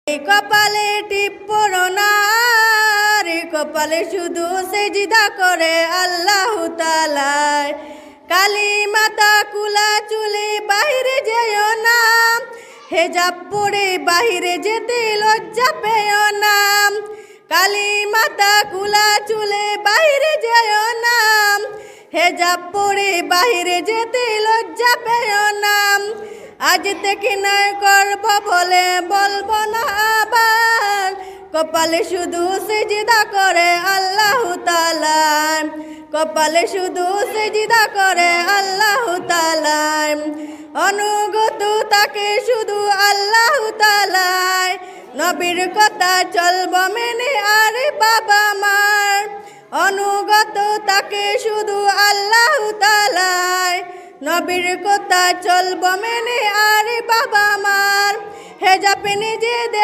কপালে টিপ পড়ো না রে, কপালে শুধু সেজদা করে আল্লাহ তাআলায়। কালী মাতা কুলা চুলে বাহিরে যেও না, হেজাব পরে বাহিরে যেতে লজ্জা পেও না। কালী মাতা কুলা চুলে বাহিরে যেও না, হেজাব পরে বাহিরে যেতে লজ্জা পেও না। আজ থেকে নয় করব বলে বলবো না আবার, কপালে শুধু সেজদা করে আল্লাহ তাআলায়। কপালে শুধু সেজদা করে আল্লাহ তাআলায়। অনুগত তাকে শুধু আল্লাহ তাআলায়। নবীর কথা চলব মেনে আরে বাবা মার, অনুগত তাকে শুধু আল্লাহ তাআলায়। নবীর কথা চলব মেনে আরে বাবা মার, হেজাব নিজে দেও